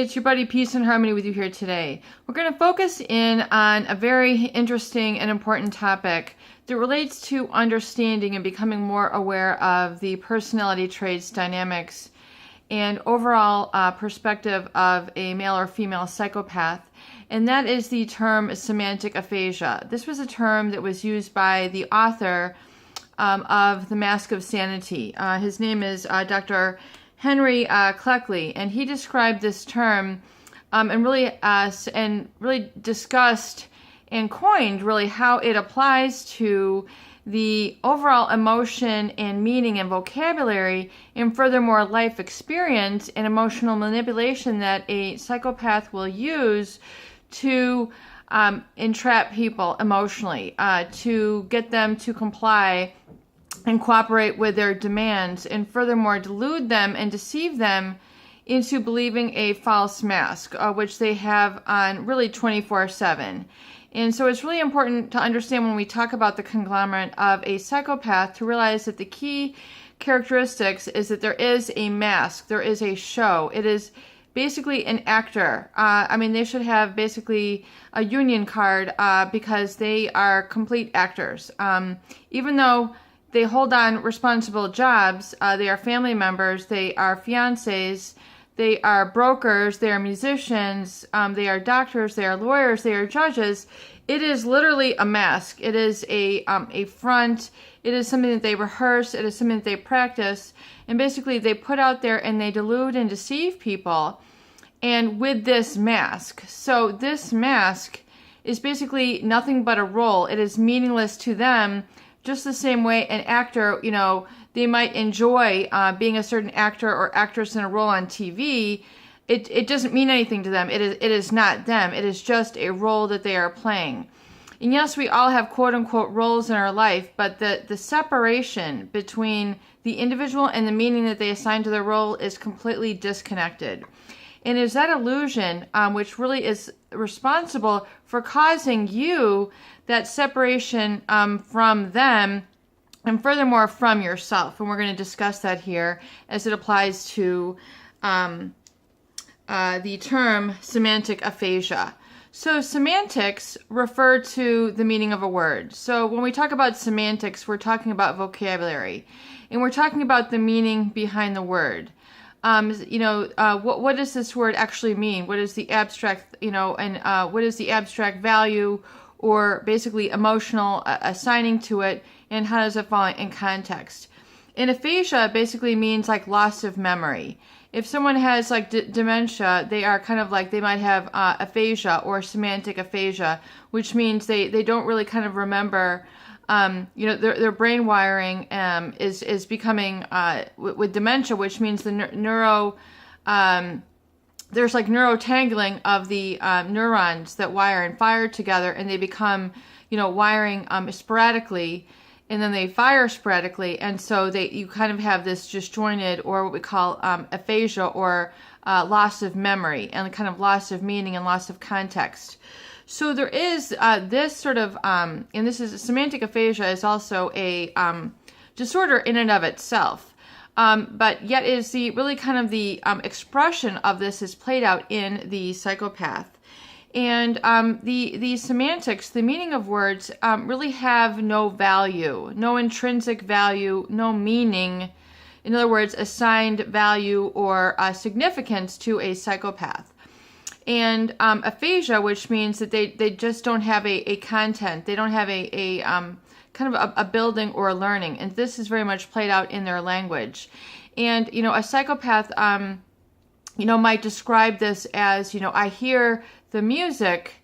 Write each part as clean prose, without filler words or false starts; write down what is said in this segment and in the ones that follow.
it's your buddy Peace and Harmony with you here today. We're going to focus in on a very interesting and important topic that relates to understanding and becoming more aware of the personality traits, dynamics, and overall perspective of a male or female psychopath. And that is the term semantic aphasia. This was a term that was used by the author of The Mask of Sanity. His name is Dr. Henry Cleckley, and he described this term and really discussed and coined really how it applies to the overall emotion and meaning and vocabulary, and furthermore life experience and emotional manipulation that a psychopath will use to entrap people emotionally, to get them to comply and cooperate with their demands, and furthermore delude them and deceive them into believing a false mask, which they have on really 24/7. And so it's really important to understand when we talk about the conglomerate of a psychopath to realize that the key characteristics is that there is a mask, there is a show. It is basically an actor. They should have basically a union card because they are complete actors. Even though they hold on responsible jobs, they are family members, they are fiancés, they are brokers, they are musicians, they are doctors, they are lawyers, they are judges. It is literally a mask. It is a front. It is something that they rehearse. It is something that they practice. And basically they put out there and they delude and deceive people. And with this mask. So this mask is basically nothing but a role. It is meaningless to them, just the same way an actor, they might enjoy being a certain actor or actress in a role on TV. It doesn't mean anything to them. It is not them. It is just a role that they are playing. And yes, we all have quote-unquote roles in our life, but the separation between the individual and the meaning that they assign to their role is completely disconnected. And it is that illusion which really is responsible for causing you that separation from them, and furthermore from yourself. And we're going to discuss that here as it applies to the term semantic aphasia. So semantics refer to the meaning of a word. So when we talk about semantics, we're talking about vocabulary, and we're talking about the meaning behind the word. What does this word actually mean? What is the abstract, and what is the abstract value or basically emotional assigning to it, and how does it fall in context? And aphasia basically means like loss of memory. If someone has like dementia, they are kind of like, they might have aphasia or semantic aphasia, which means they don't really kind of remember, their brain wiring is becoming, with dementia, which means the there's like neurotangling of the neurons that wire and fire together, and they become, wiring sporadically, and then they fire sporadically, and so you kind of have this disjointed, or what we call aphasia, or loss of memory, and kind of loss of meaning and loss of context. So there is this sort of, and this is semantic aphasia is also a disorder in and of itself. But yet is really kind of the expression of this is played out in the psychopath. And the semantics, the meaning of words, really have no value, no intrinsic value, no meaning. In other words, assigned value or significance to a psychopath. And aphasia, which means that they just don't have a content. They don't have a kind of a building or a learning. And this is very much played out in their language. And, a psychopath, might describe this as, I hear the music,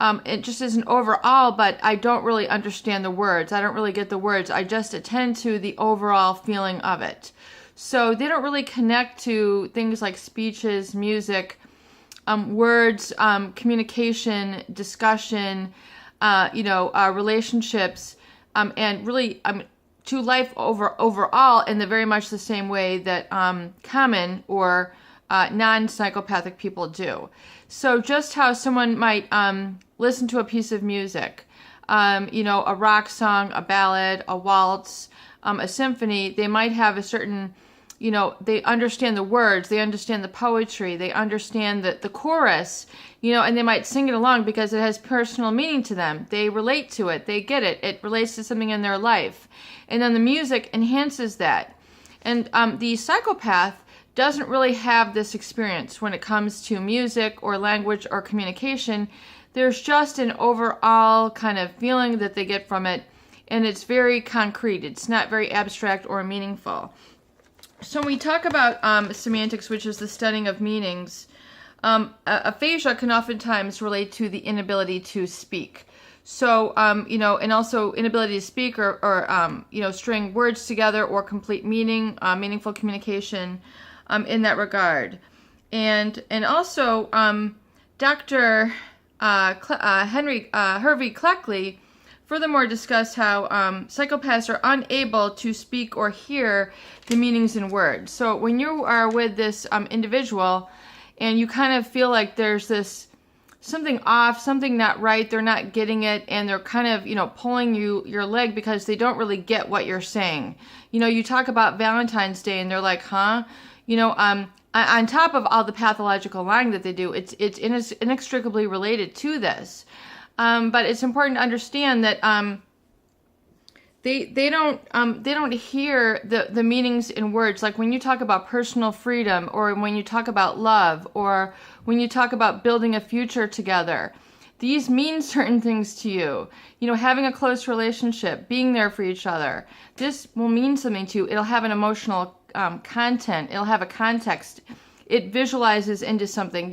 it just isn't overall, but I don't really understand the words. I don't really get the words. I just attend to the overall feeling of it. So they don't really connect to things like speeches, music, words, communication, discussion, relationships, and really to life overall in the very much the same way that common or non-psychopathic people do. So just how someone might listen to a piece of music, a rock song, a ballad, a waltz, a symphony, they might have a certain they understand the words, they understand the poetry, they understand the chorus, and they might sing it along because it has personal meaning to them. They relate to it, they get it, it relates to something in their life. And then the music enhances that. And the psychopath doesn't really have this experience when it comes to music or language or communication. There's just an overall kind of feeling that they get from it, and it's very concrete. It's not very abstract or meaningful. So when we talk about semantics, which is the studying of meanings, aphasia can oftentimes relate to the inability to speak. So, and also inability to speak or string words together or complete meaning, meaningful communication in that regard. And also, Dr. Hervey Cleckley furthermore discussed how psychopaths are unable to speak or hear the meanings in words. So when you are with this individual and you kind of feel like there's this something off, something not right, they're not getting it, and they're kind of, pulling your leg because they don't really get what you're saying. You talk about Valentine's Day and they're like, huh? On top of all the pathological lying that they do, it's inextricably related to this. But it's important to understand that they don't hear the meanings in words. Like when you talk about personal freedom, or when you talk about love, or when you talk about building a future together, these mean certain things to you. Having a close relationship, being there for each other. This will mean something to you. It'll have an emotional content. It'll have a context. It visualizes into something.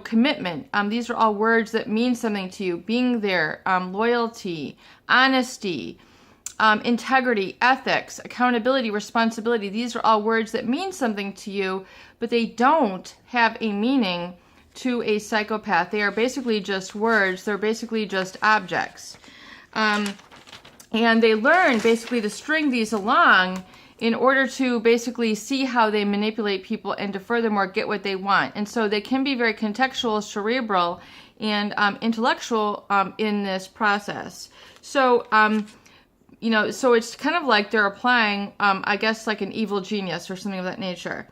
Commitment. These are all words that mean something to you. Being there, loyalty, honesty, integrity, ethics, accountability, responsibility. These are all words that mean something to you, but they don't have a meaning to a psychopath. They are basically just words. They're basically just objects. And they learn basically to string these along in order to basically see how they manipulate people and to furthermore get what they want. And so they can be very contextual, cerebral, and intellectual in this process. So, so it's kind of like they're applying, I guess, like an evil genius or something of that nature.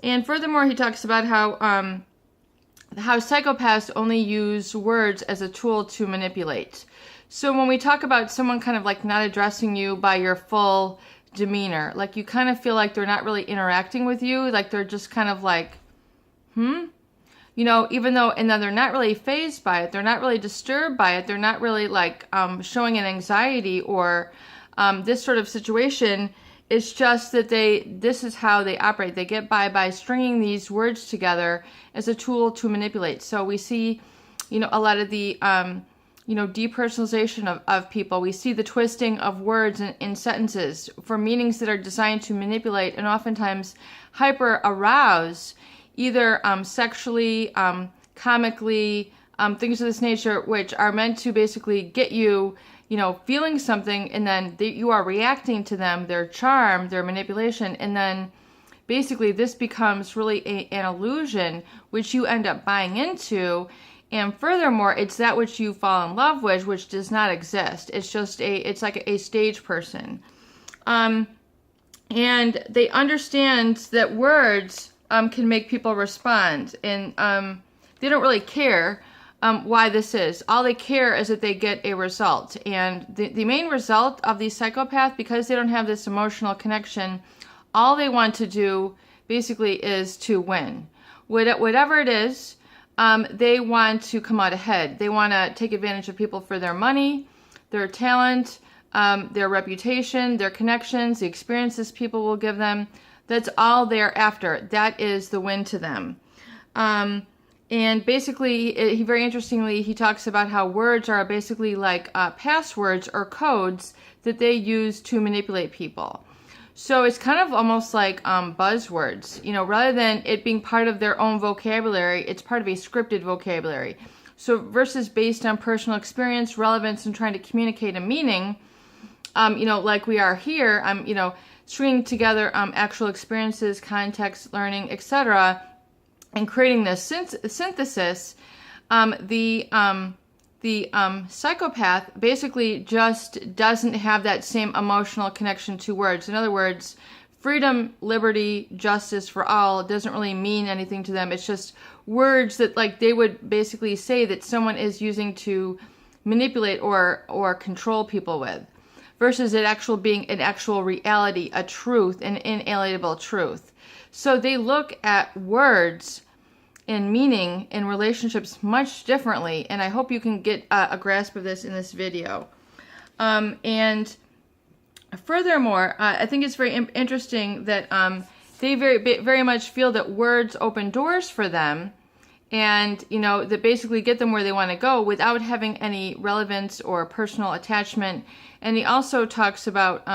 And furthermore, he talks about how psychopaths only use words as a tool to manipulate. So when we talk about someone kind of like not addressing you by your full demeanor, like you kind of feel like they're not really interacting with you, like they're just kind of like, even though, and then they're not really fazed by it, they're not really disturbed by it, they're not really like showing an anxiety or this sort of situation. It's just that this is how they operate. They get by stringing these words together as a tool to manipulate. So we see, a lot of the depersonalization of people. We see the twisting of words in sentences for meanings that are designed to manipulate and oftentimes hyper arouse, either sexually, comically, things of this nature, which are meant to basically get you, feeling something, and then you are reacting to them, their charm, their manipulation, and then basically this becomes really an illusion which you end up buying into. And furthermore, it's that which you fall in love with, which does not exist. It's just it's like a stage person. And they understand that words can make people respond. And they don't really care why this is. All they care is that they get a result. And the main result of the psychopath, because they don't have this emotional connection, all they want to do basically is to win. Whatever it is, they want to come out ahead. They want to take advantage of people for their money, their talent, their reputation, their connections, the experiences people will give them. That's all they're after. That is the win to them. And basically, he very interestingly, he talks about how words are basically like passwords or codes that they use to manipulate people. So it's kind of almost like buzzwords, rather than it being part of their own vocabulary, it's part of a scripted vocabulary. So versus based on personal experience, relevance, and trying to communicate a meaning, like we are here, stringing together actual experiences, context, learning, etc., and creating this synthesis, the psychopath basically just doesn't have that same emotional connection to words. In other words, freedom, liberty, justice for all doesn't really mean anything to them. It's just words that like they would basically say that someone is using to manipulate or control people with, versus it being an actual reality, a truth, an inalienable truth. So they look at words and meaning in relationships much differently, and I hope you can get a grasp of this in this video. And furthermore, I think it's very interesting that they very much feel that words open doors for them, and that basically get them where they want to go without having any relevance or personal attachment. And he also talks about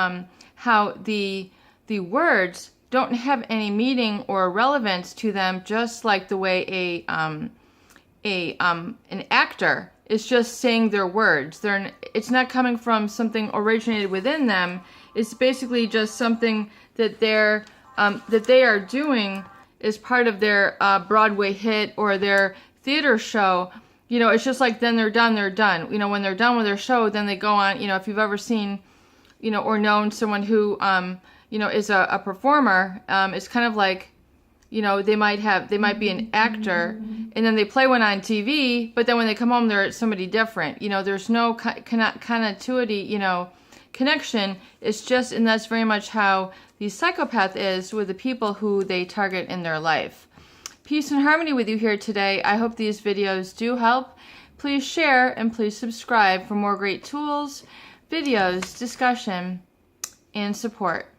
how the words don't have any meaning or relevance to them, just like the way an actor is just saying their words. It's not coming from something originated within them. It's basically just something that they are doing as part of their Broadway hit or their theater show. It's just like then they're done. When they're done with their show, then they go on. If you've ever seen, or known someone who, is a performer, it's kind of like, they might be an actor, and then they play one on TV, but then when they come home, they're somebody different. There's no continuity, connection. It's just, and that's very much how the psychopath is with the people who they target in their life. Peace and harmony with you here today. I hope these videos do help. Please share and please subscribe for more great tools, videos, discussion, and support.